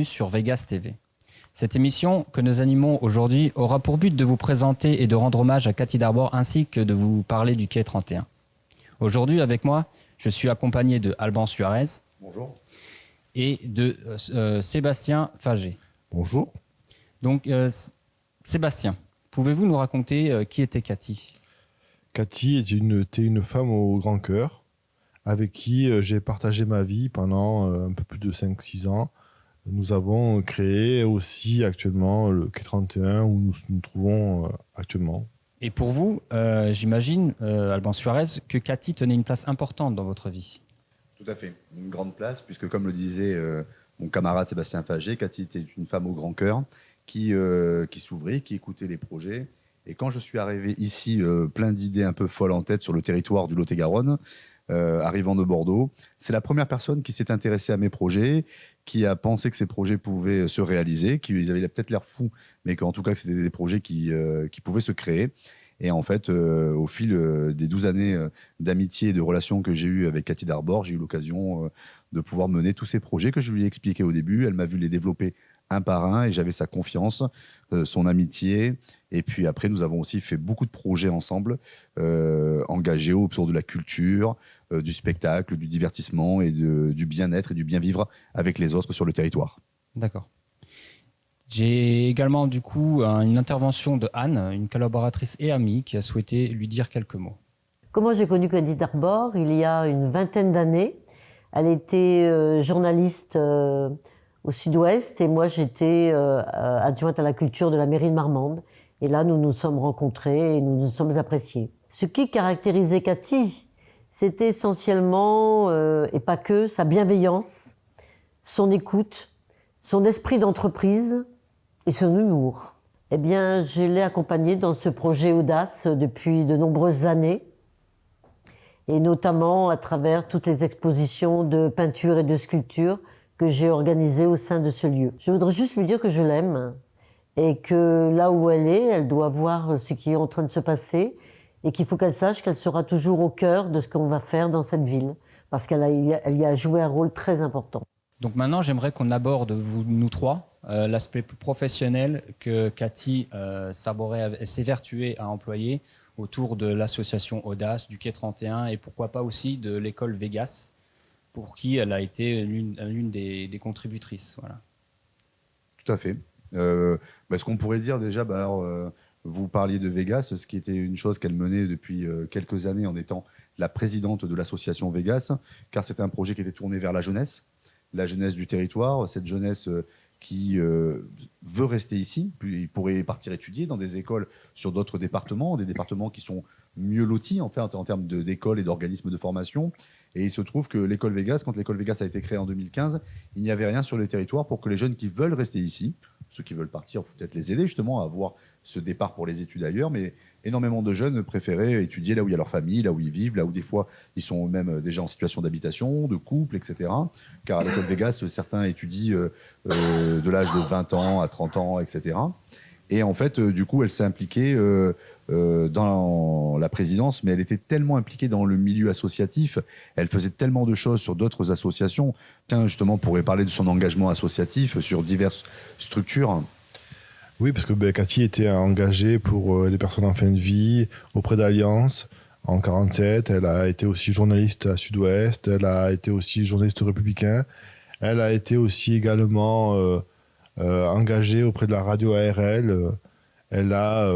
bienvenue sur Vegas TV. Cette émission que nous animons aujourd'hui aura pour but de vous présenter et de rendre hommage à Cathy Darbord ainsi que de vous parler du quai 31. Aujourd'hui, avec moi, je suis accompagné de Alban Suarez. Bonjour. Et de Sébastien Fagé. Bonjour. Donc, Sébastien, pouvez-vous nous raconter qui était Cathy ? Cathy était une femme au grand cœur avec qui j'ai partagé ma vie pendant un peu plus de 5-6 ans. Nous avons créé aussi actuellement le quai 31 où nous nous trouvons actuellement. Et pour vous, j'imagine, Alban Suarez, que Cathy tenait une place importante dans votre vie. Tout à fait, une grande place, puisque comme le disait mon camarade Sébastien Fagé, Cathy était une femme au grand cœur qui s'ouvrait, qui écoutait les projets. Et quand je suis arrivé ici, plein d'idées un peu folles en tête sur le territoire du Lot-et-Garonne, arrivant de Bordeaux, c'est la première personne qui s'est intéressée à mes projets, qui a pensé que ces projets pouvaient se réaliser, qu'ils avaient peut-être l'air fous, mais qu'en tout cas que c'était des projets qui pouvaient se créer. Et en fait, au fil des 12 années d'amitié et de relations que j'ai eues avec Cathy Darbord, j'ai eu l'occasion de pouvoir mener tous ces projets que je lui ai expliqués au début. Elle m'a vu les développer un par un et j'avais sa confiance, son amitié. Et puis après, nous avons aussi fait beaucoup de projets ensemble, engagés autour de la culture, du spectacle, du divertissement et du bien-être et du bien-vivre avec les autres sur le territoire. D'accord. J'ai également du coup une intervention de Anne, une collaboratrice et amie, qui a souhaité lui dire quelques mots. Comment j'ai connu Cathy Darbord? Il y a une vingtaine d'années. Elle était journaliste au Sud-Ouest et moi j'étais adjointe à la culture de la mairie de Marmande. Et là nous nous sommes rencontrés et nous nous sommes appréciés. Ce qui caractérisait Cathy, c'était essentiellement, et pas que, sa bienveillance, son écoute, son esprit d'entreprise et son humour. Eh bien, je l'ai accompagnée dans ce projet Audace depuis de nombreuses années, et notamment à travers toutes les expositions de peinture et de sculpture que j'ai organisées au sein de ce lieu. Je voudrais juste lui dire que je l'aime et que là où elle doit voir ce qui est en train de se passer et qu'il faut qu'elle sache qu'elle sera toujours au cœur de ce qu'on va faire dans cette ville parce qu'elle y a joué un rôle très important. Donc maintenant, j'aimerais qu'on aborde, nous trois, l'aspect plus professionnel que Cathy s'évertuait à employer autour de l'association Audace, du quai 31 et pourquoi pas aussi de l'école Vegas, pour qui elle a été l'une des contributrices. Voilà. Tout à fait. Ce qu'on pourrait dire déjà, vous parliez de Vegas, ce qui était une chose qu'elle menait depuis quelques années en étant la présidente de l'association Vegas, car c'était un projet qui était tourné vers la jeunesse du territoire, cette jeunesse qui veut rester ici, puis il pourrait partir étudier dans des écoles sur d'autres départements, des départements qui sont mieux lotis en termes d'écoles et d'organismes de formation. Et il se trouve que l'école Vegas, quand l'école Vegas a été créée en 2015, il n'y avait rien sur le territoire pour que les jeunes qui veulent rester ici, ceux qui veulent partir, il faut peut-être les aider justement à avoir ce départ pour les études ailleurs, mais énormément de jeunes préféraient étudier là où il y a leur famille, là où ils vivent, là où des fois ils sont même déjà en situation d'habitation, de couple, etc. Car à l'école Vegas, certains étudient de l'âge de 20 ans à 30 ans, etc. Et en fait, du coup, elle s'est impliquée dans la présidence, mais elle était tellement impliquée dans le milieu associatif, elle faisait tellement de choses sur d'autres associations. Tiens, justement, on pourrait parler de son engagement associatif sur diverses structures. Oui, parce que Cathy était engagée pour les personnes en fin de vie auprès d'Alliance en 1947. Elle a été aussi journaliste à Sud-Ouest. Elle a été aussi journaliste républicain. Elle a été aussi également engagée auprès de la radio ARL. Elle a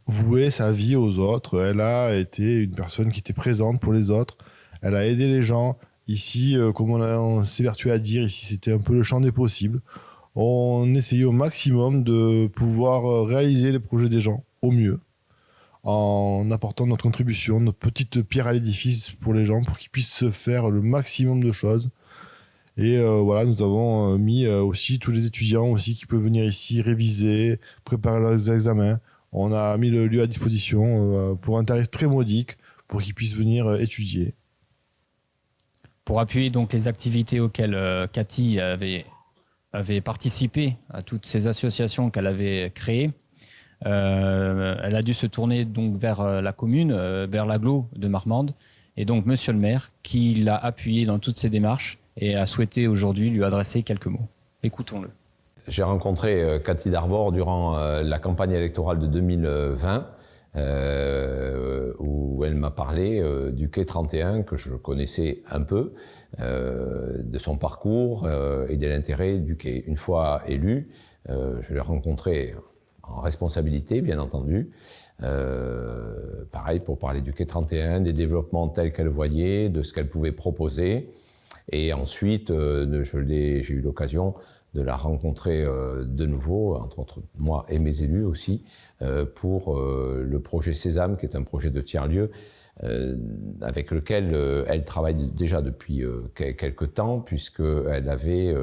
voué sa vie aux autres. Elle a été une personne qui était présente pour les autres. Elle a aidé les gens. Ici, comme on s'évertuait à dire, ici c'était un peu le champ des possibles. On essayait au maximum de pouvoir réaliser les projets des gens au mieux, en apportant notre contribution, notre petite pierre à l'édifice pour les gens, pour qu'ils puissent se faire le maximum de choses. Et voilà, nous avons mis aussi tous les étudiants aussi qui peuvent venir ici réviser, préparer leurs examens. On a mis le lieu à disposition pour un tarif très modique pour qu'ils puissent venir étudier. Pour appuyer donc les activités auxquelles Cathy avait participé à toutes ces associations qu'elle avait créées. Elle a dû se tourner donc vers la commune, vers l'agglo de Marmande, et donc Monsieur le maire qui l'a appuyé dans toutes ces démarches et a souhaité aujourd'hui lui adresser quelques mots. Écoutons-le. J'ai rencontré Cathy Darbord durant la campagne électorale de 2020, où elle m'a parlé du Quai 31, que je connaissais un peu, de son parcours et de l'intérêt du quai. Une fois élu, je l'ai rencontré en responsabilité, bien entendu. Pareil, pour parler du Quai 31, des développements tels qu'elle voyait, de ce qu'elle pouvait proposer. Et ensuite, j'ai eu l'occasion de la rencontrer de nouveau, entre autres moi et mes élus aussi, pour le projet Sésame, qui est un projet de tiers-lieu, avec lequel elle travaille déjà depuis quelques temps, puisqu'elle avait,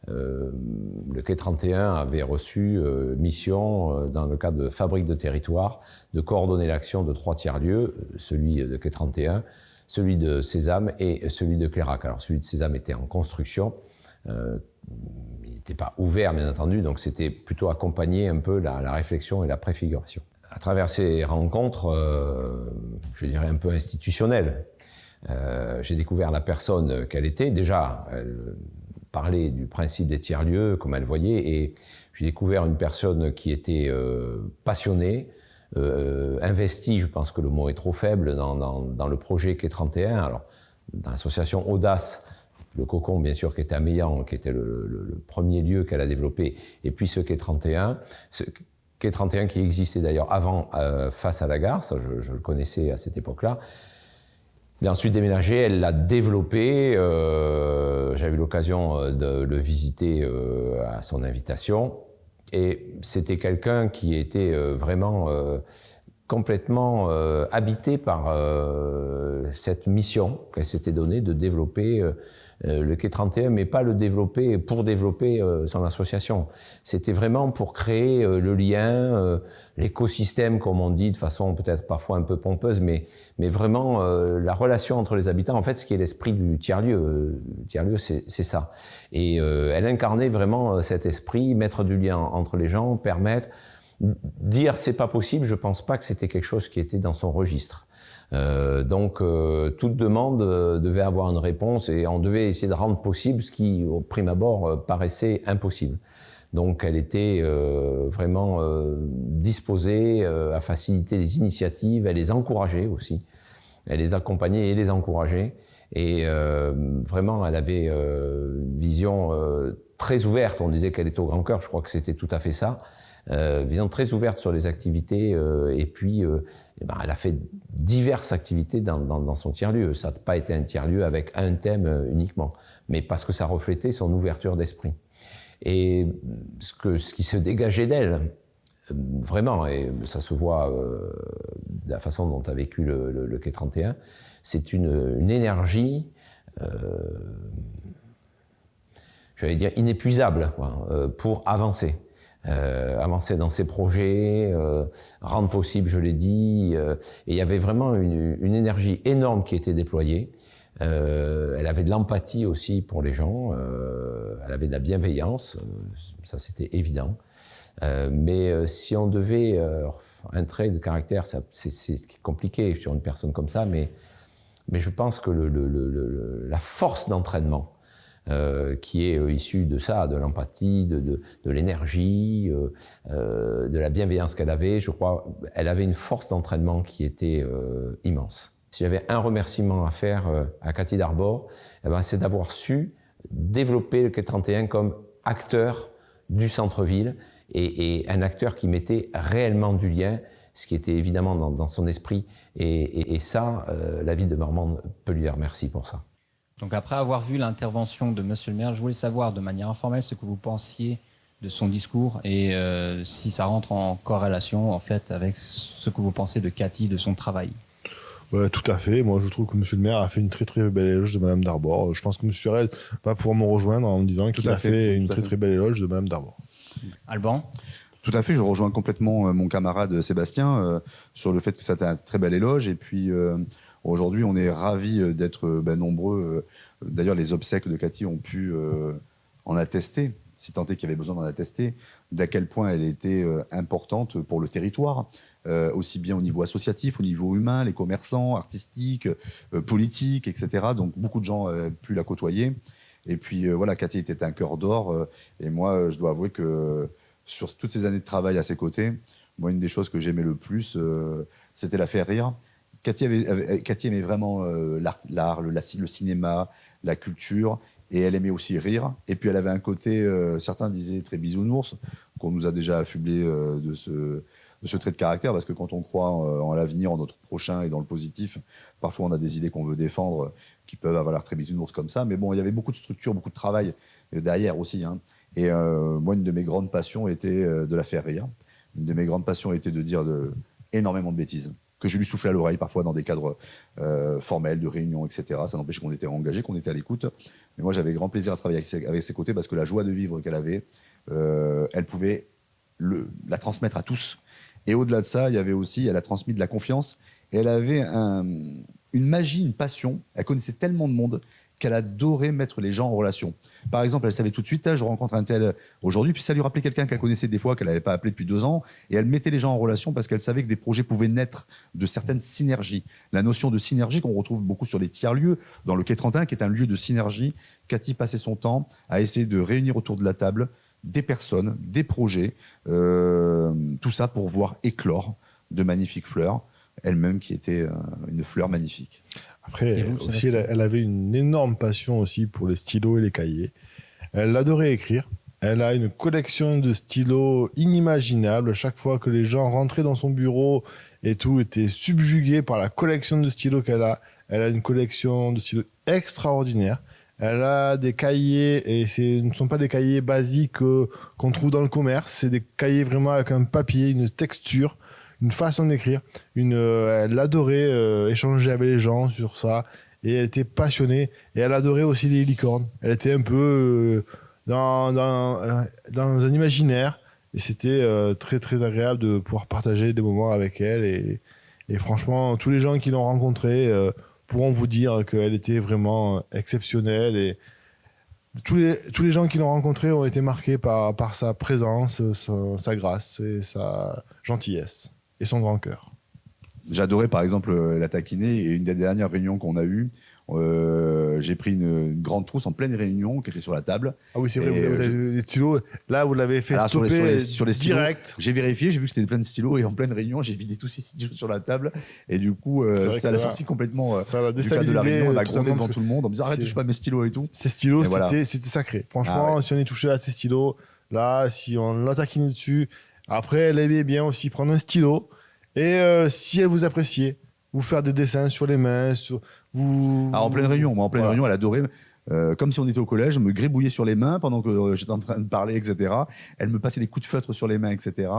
le Quai 31 avait reçu mission, dans le cadre de Fabrique de territoire, de coordonner l'action de 3 tiers-lieux, celui de Quai 31, celui de Sésame et celui de Clairac. Alors celui de Sésame était en construction, il n'était pas ouvert bien entendu, donc c'était plutôt accompagner un peu la réflexion et la préfiguration. À travers ces rencontres, je dirais un peu institutionnelles, j'ai découvert la personne qu'elle était. Déjà, elle parlait du principe des tiers-lieux, comme elle voyait, et j'ai découvert une personne qui était passionnée, investie, je pense que le mot est trop faible, dans le projet Quai 31. Alors, dans l'association Audace, le cocon, bien sûr, qui était à Meillan, qui était le premier lieu qu'elle a développé, et puis ce Quai 31. Ce Quai 31 qui existait d'ailleurs avant, face à la gare, ça je le connaissais à cette époque-là. Il a ensuite déménagé, elle l'a développé, j'avais eu l'occasion de le visiter à son invitation, et c'était quelqu'un qui était vraiment complètement habité par cette mission qu'elle s'était donnée de développer le Quai 31, mais pas le développer pour développer son association. C'était vraiment pour créer le lien, l'écosystème, comme on dit, de façon peut-être parfois un peu pompeuse, mais vraiment la relation entre les habitants. En fait, ce qui est l'esprit du tiers-lieu, c'est ça. Et elle incarnait vraiment cet esprit, mettre du lien entre les gens, permettre, dire c'est pas possible, je pense pas que c'était quelque chose qui était dans son registre. Donc toute demande devait avoir une réponse et on devait essayer de rendre possible ce qui, au prime abord, paraissait impossible. Donc elle était vraiment disposée à faciliter les initiatives, elle les encourageait aussi. Elle les accompagnait et les encourageait. Et vraiment, elle avait une vision très ouverte. On disait qu'elle était au grand cœur, je crois que c'était tout à fait ça. Vision très ouverte sur les activités et puis elle a fait diverses activités dans son tiers-lieu. Ça n'a pas été un tiers-lieu avec un thème uniquement, mais parce que ça reflétait son ouverture d'esprit. Et ce qui se dégageait d'elle, vraiment, et ça se voit de la façon dont a vécu le Quai 31, c'est une énergie, j'allais dire inépuisable, quoi, pour avancer. Avancer dans ses projets, rendre possible, je l'ai dit, et il y avait vraiment une énergie énorme qui était déployée. Elle avait de l'empathie aussi pour les gens, elle avait de la bienveillance, ça c'était évident. Mais si on devait, un trait de caractère, c'est compliqué sur une personne comme ça, mais je pense que la force d'entraînement, qui est issue de ça, de l'empathie, de l'énergie, de la bienveillance qu'elle avait. Je crois elle avait une force d'entraînement qui était immense. Si j'avais un remerciement à faire à Cathy Darbord, c'est d'avoir su développer le Quai 31 comme acteur du centre-ville et un acteur qui mettait réellement du lien, ce qui était évidemment dans son esprit. Et ça, la ville de Marmande peut lui dire merci pour ça. Donc après avoir vu l'intervention de Monsieur le maire, je voulais savoir de manière informelle ce que vous pensiez de son discours et si ça rentre en corrélation en fait avec ce que vous pensez de Cathy, de son travail. Ouais, tout à fait. Moi, je trouve que Monsieur le maire a fait une très très belle éloge de Madame Darbord. Je pense que Monsieur Red va pouvoir me rejoindre en me disant qu'il a fait une très très belle éloge de Madame Darbord. Alban ? Tout à fait, je rejoins complètement mon camarade Sébastien sur le fait que c'était un très bel éloge. Et puis aujourd'hui, on est ravis d'être nombreux. D'ailleurs, les obsèques de Cathy ont pu en attester, si tant est qu'il y avait besoin d'en attester, d'à quel point elle était importante pour le territoire, aussi bien au niveau associatif, au niveau humain, les commerçants, artistiques, politiques, etc. Donc beaucoup de gens ont pu la côtoyer. Et puis voilà, Cathy était un cœur d'or. Et moi, je dois avouer que sur toutes ces années de travail à ses côtés, moi, une des choses que j'aimais le plus, c'était la faire rire. Cathy aimait vraiment l'art, le cinéma, la culture, et elle aimait aussi rire. Et puis elle avait un côté, certains disaient très bisounours, qu'on nous a déjà affublé de ce trait de caractère, parce que quand on croit en l'avenir, en notre prochain et dans le positif, parfois on a des idées qu'on veut défendre qui peuvent avoir l'air très bisounours comme ça. Mais bon, il y avait beaucoup de structure, beaucoup de travail derrière aussi. Hein. Et moi, une de mes grandes passions était de la faire rire. Une de mes grandes passions était de dire énormément de bêtises, que je lui soufflais à l'oreille parfois dans des cadres formels, de réunions, etc. Ça n'empêche qu'on était engagés, qu'on était à l'écoute. Mais moi, j'avais grand plaisir à travailler avec ses côtés parce que la joie de vivre qu'elle avait, elle pouvait la transmettre à tous. Et au-delà de ça, il y avait aussi, elle a transmis de la confiance et elle avait une magie, une passion. Elle connaissait tellement de monde qu'elle adorait mettre les gens en relation. Par exemple, elle savait tout de suite, je rencontre un tel aujourd'hui, puis ça lui rappelait quelqu'un qu'elle connaissait des fois, qu'elle n'avait pas appelé depuis 2 ans, et elle mettait les gens en relation parce qu'elle savait que des projets pouvaient naître de certaines synergies. La notion de synergie qu'on retrouve beaucoup sur les tiers-lieux, dans le Quai 31, qui est un lieu de synergie, Cathy passait son temps à essayer de réunir autour de la table des personnes, des projets, tout ça pour voir éclore de magnifiques fleurs, elle-même qui était une fleur magnifique. Après, aussi, elle avait une énorme passion aussi pour les stylos et les cahiers. Elle adorait écrire. Elle a une collection de stylos inimaginable. Chaque fois que les gens rentraient dans son bureau et tout, étaient subjugués par la collection de stylos qu'elle a. Elle a une collection de stylos extraordinaire. Elle a des cahiers, et ce ne sont pas des cahiers basiques qu'on trouve dans le commerce. C'est des cahiers vraiment avec un papier, une texture, une façon d'écrire. Elle adorait échanger avec les gens sur ça. Et elle était passionnée. Et elle adorait aussi les licornes. Elle était un peu dans un imaginaire. Et c'était très, très agréable de pouvoir partager des moments avec elle. Et franchement, tous les gens qui l'ont rencontrée pourront vous dire qu'elle était vraiment exceptionnelle. Et tous les gens qui l'ont rencontrée ont été marqués par sa présence, sa grâce et sa gentillesse. Et son grand cœur. J'adorais par exemple la taquiner, et une des dernières réunions qu'on a eues, j'ai pris une grande trousse en pleine réunion qui était sur la table. Ah oui, c'est vrai, vous avez des stylos. Là, vous l'avez fait stopper sur les stylos, direct. J'ai vérifié, j'ai vu que c'était plein de stylos, et en pleine réunion, j'ai vidé tous ces stylos sur la table. Et du coup, ça l'a sorti complètement ça l'a du cadre de la déstabilisé. réunion. On a grondé devant tout le monde en me disant arrête, touche pas mes stylos et tout. Ces stylos, voilà. c'était sacré. Franchement, si on est touché à ces stylos, là, si on l'a taquiné dessus, après, elle aimait bien aussi prendre un stylo. Et si elle vous appréciait, vous faire des dessins sur les mains, en pleine réunion, réunion, elle adorait, comme si on était au collège, me gribouiller sur les mains pendant que j'étais en train de parler, etc. Elle me passait des coups de feutre sur les mains, etc.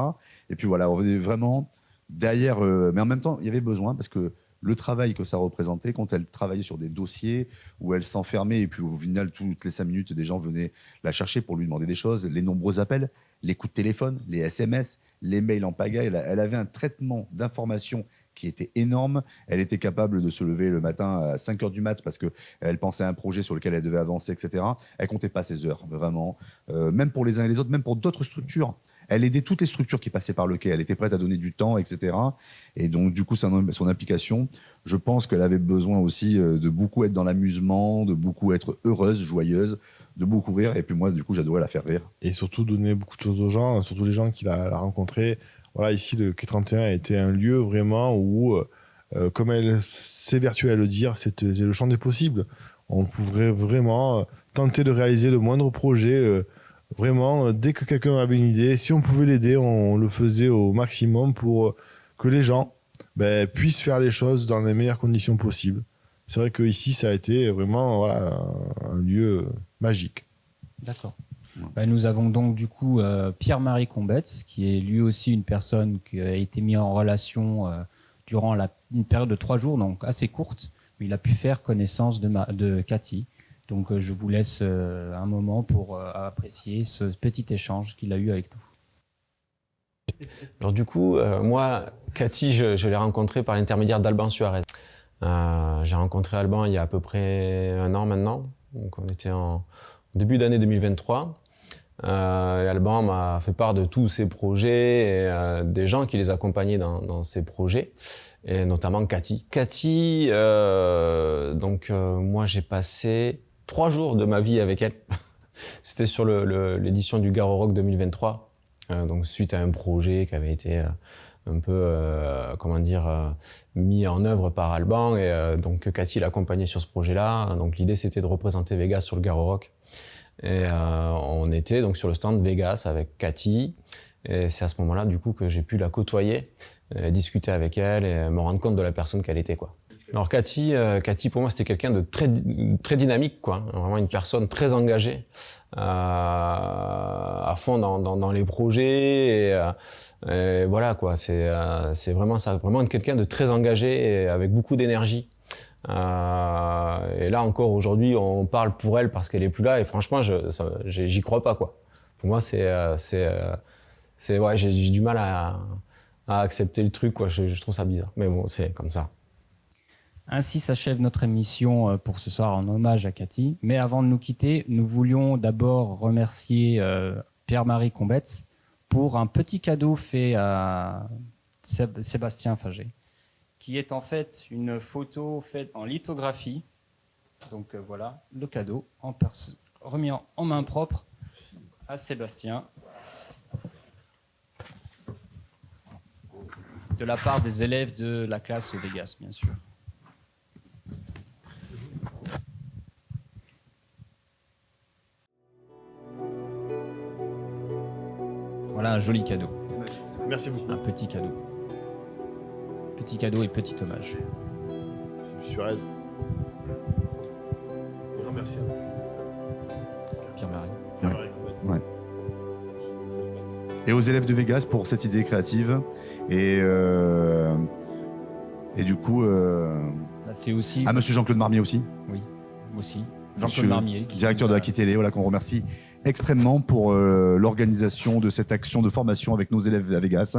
Et puis voilà, on venait vraiment derrière, mais en même temps, il y avait besoin parce que le travail que ça représentait, quand elle travaillait sur des dossiers où elle s'enfermait, et puis au final, toutes les 5 minutes, des gens venaient la chercher pour lui demander des choses, les nombreux appels, les coups de téléphone, les SMS, les mails en pagaille, elle avait un traitement d'informations qui était énorme. Elle était capable de se lever le matin à 5h du mat parce qu'elle pensait à un projet sur lequel elle devait avancer, etc. Elle comptait pas ses heures, vraiment. Même pour les uns et les autres, même pour d'autres structures. Elle aidait toutes les structures qui passaient par le quai. Elle était prête à donner du temps, etc. Et donc, du coup, son implication, je pense qu'elle avait besoin aussi de beaucoup être dans l'amusement, de beaucoup être heureuse, joyeuse, de beaucoup rire. Et puis moi, du coup, j'adorais la faire rire. Et surtout donner beaucoup de choses aux gens, surtout les gens qui la rencontré. Voilà, ici, le Quai 31 a été un lieu vraiment où, comme elle s'évertuait à le dire, c'est le champ des possibles. On pouvait vraiment tenter de réaliser le moindre projet. Vraiment, dès que quelqu'un avait une idée, si on pouvait l'aider, on le faisait au maximum pour que les gens puissent faire les choses dans les meilleures conditions possibles. C'est vrai qu'ici, ça a été vraiment un lieu magique. D'accord. Nous avons donc du coup Pierre-Marie Combetz, qui est lui aussi une personne qui a été mise en relation durant une période de 3 jours, donc assez courte, où il a pu faire connaissance de Cathy. Donc je vous laisse un moment pour apprécier ce petit échange qu'il a eu avec nous. Alors du coup, moi, Cathy, je l'ai rencontrée par l'intermédiaire d'Alban Suarez. J'ai rencontré Alban il y a à peu près 1 an maintenant, donc on était en début d'année 2023. Et Alban m'a fait part de tous ses projets et des gens qui les accompagnaient dans ces projets, et notamment Cathy. Cathy, moi j'ai passé 3 jours de ma vie avec elle. C'était sur l'édition du Garo Rock 2023, donc suite à un projet qui avait été un peu, mis en œuvre par Alban, et donc Cathy l'accompagnait sur ce projet-là. Donc l'idée, c'était de représenter Vegas sur le Garo Rock. Et on était donc sur le stand Vegas avec Cathy, et c'est à ce moment-là, du coup, que j'ai pu la côtoyer, discuter avec elle et me rendre compte de la personne qu'elle était, quoi. Alors Cathy, pour moi, c'était quelqu'un de très dynamique, quoi. Vraiment une personne très engagée, à fond dans les projets. Et voilà, quoi. C'est vraiment ça, vraiment quelqu'un de très engagé et avec beaucoup d'énergie. Et là encore, aujourd'hui, on parle pour elle parce qu'elle est plus là. Et franchement, j'y crois pas, quoi. Pour moi, ouais, j'ai du mal à accepter le truc, quoi. Je trouve ça bizarre. Mais bon, c'est comme ça. Ainsi s'achève notre émission pour ce soir en hommage à Cathy. Mais avant de nous quitter, nous voulions d'abord remercier Pierre-Marie Combetz pour un petit cadeau fait à Sébastien Faget, qui est en fait une photo faite en lithographie. Donc voilà, le cadeau remis en main propre à Sébastien, de la part des élèves de la classe Vegas, bien sûr. Voilà un joli cadeau. Merci beaucoup. Un petit cadeau. Petit cadeau et petit hommage. C'est Monsieur Rez. Grand merci à Pierre-Marie. vous. Ouais. Et aux élèves de Vegas pour cette idée créative. Et du coup, Là, c'est aussi. à Monsieur Jean-Claude Marmier aussi. Oui, aussi. Monsieur Jean-Claude Marmier, directeur de la Télé, voilà, qu'on remercie extrêmement pour l'organisation de cette action de formation avec nos élèves à Vegas.